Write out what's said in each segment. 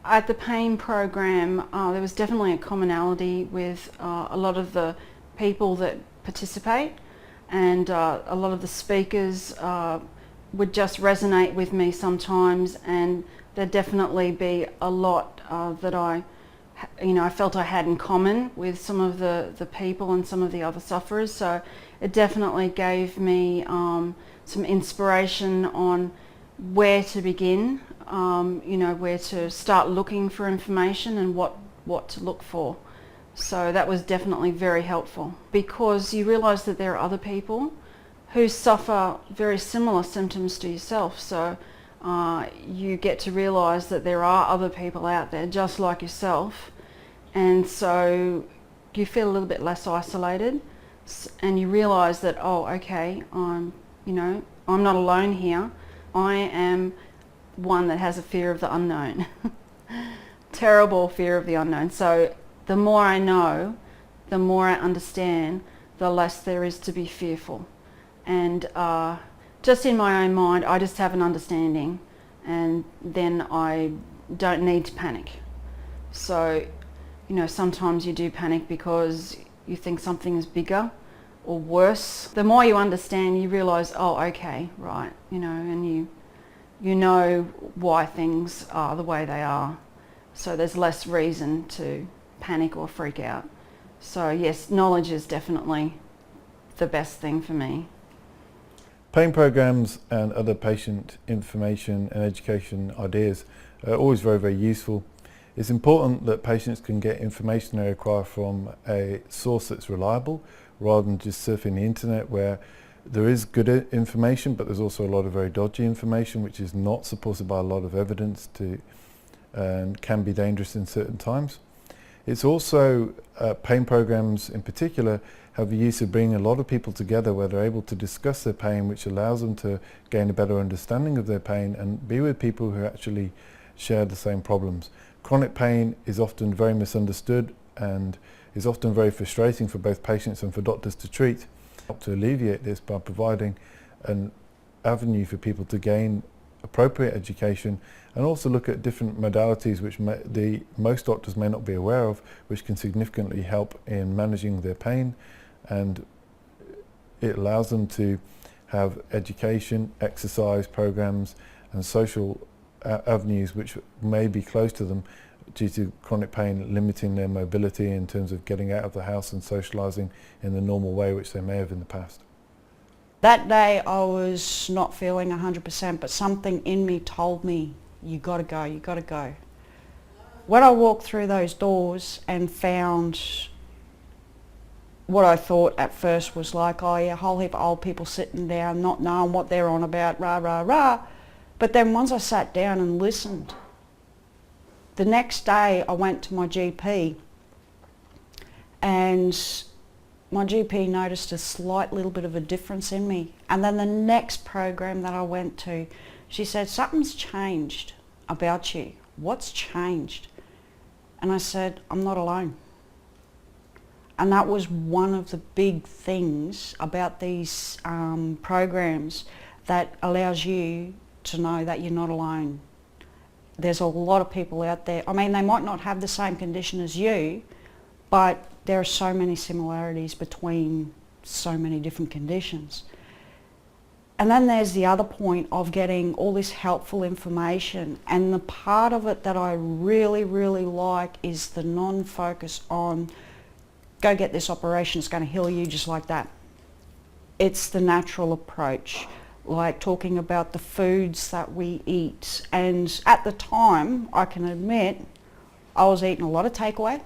At the pain program, there was definitely a commonality with a lot of the people that participate, and a lot of the speakers would just resonate with me sometimes, and there'd definitely be a lot that I felt I had in common with some of the people and some of the other sufferers. So it definitely gave me some inspiration on where to begin, where to start looking for information and what to look for. So that was definitely very helpful, because you realise that there are other people who suffer very similar symptoms to yourself. So you get to realise that there are other people out there just like yourself, and so you feel a little bit less isolated, and you realise that, oh, okay, I'm not alone here. I am one that has a fear of the unknown. Terrible fear of the unknown. So the more I know, the more I understand, the less there is to be fearful. And just in my own mind, I just have an understanding, and then I don't need to panic. So, sometimes you do panic because you think something is bigger or worse. The more you understand, you realise, oh, okay, right, and you know why things are the way they are. So there's less reason to panic or freak out. So yes, knowledge is definitely the best thing for me. Pain programs and other patient information and education ideas are always very, very useful. It's important that patients can get information they require from a source that's reliable, rather than just surfing the internet, where there is good information, but there's also a lot of very dodgy information which is not supported by a lot of evidence and can be dangerous in certain times. It's also, pain programs in particular have the use of bringing a lot of people together where they're able to discuss their pain, which allows them to gain a better understanding of their pain and be with people who actually share the same problems. Chronic pain is often very misunderstood and is often very frustrating for both patients and for doctors to treat. Help to alleviate this by providing an avenue for people to gain appropriate education, and also look at different modalities which most doctors may not be aware of, which can significantly help in managing their pain, and it allows them to have education, exercise programs and social avenues which may be close to them due to chronic pain limiting their mobility in terms of getting out of the house and socialising in the normal way which they may have in the past. That day I was not feeling 100%, but something in me told me, you gotta go, you gotta go. When I walked through those doors and found what I thought at first was like, oh yeah, a whole heap of old people sitting down, not knowing what they're on about, rah, rah, rah. But then once I sat down and listened, the next day I went to my GP, and my GP noticed a slight little bit of a difference in me. And then the next program that I went to, she said, something's changed about you. What's changed? And I said, I'm not alone. And that was one of the big things about these programs that allows you to know that you're not alone. There's a lot of people out there. I mean, they might not have the same condition as you, but there are so many similarities between so many different conditions. And then there's the other point of getting all this helpful information, and the part of it that I really, really like is the non-focus on go get this operation, it's going to heal you just like that. It's the natural approach, like talking about the foods that we eat. And at the time, I can admit, I was eating a lot of takeaway.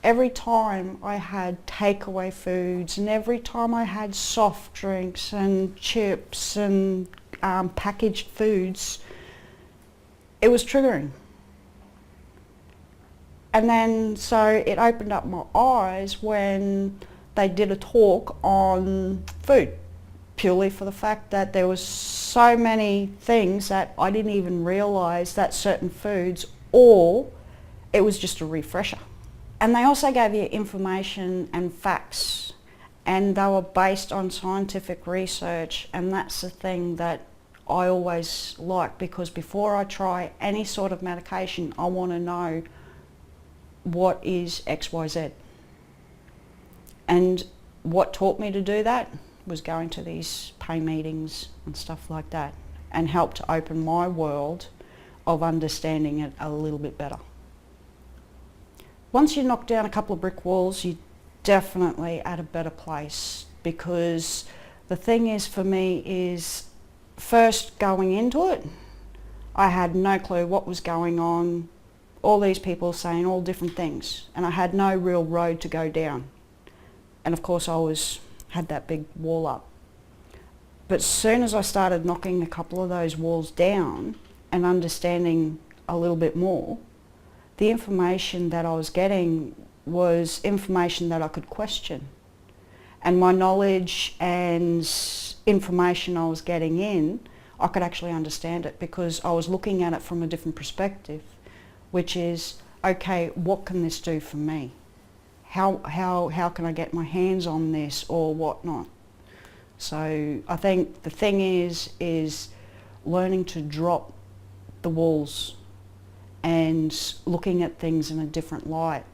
Every time I had takeaway foods, and every time I had soft drinks and chips and packaged foods, it was triggering. And then so it opened up my eyes when they did a talk on food, purely for the fact that there was so many things that I didn't even realise that certain foods, or it was just a refresher. And they also gave you information and facts, and they were based on scientific research, and that's the thing that I always like, because before I try any sort of medication, I want to know what is XYZ. And what taught me to do that was going to these pain meetings and stuff like that, and helped to open my world of understanding it a little bit better. Once you knock down a couple of brick walls, you're definitely at a better place, because the thing is for me is, first going into it, I had no clue what was going on, all these people saying all different things, and I had no real road to go down. And of course I had that big wall up. But as soon as I started knocking a couple of those walls down and understanding a little bit more, the information that I was getting was information that I could question. And my knowledge and information I was getting in, I could actually understand it, because I was looking at it from a different perspective, which is, okay, what can this do for me? How can I get my hands on this or whatnot? So I think the thing is learning to drop the walls and looking at things in a different light.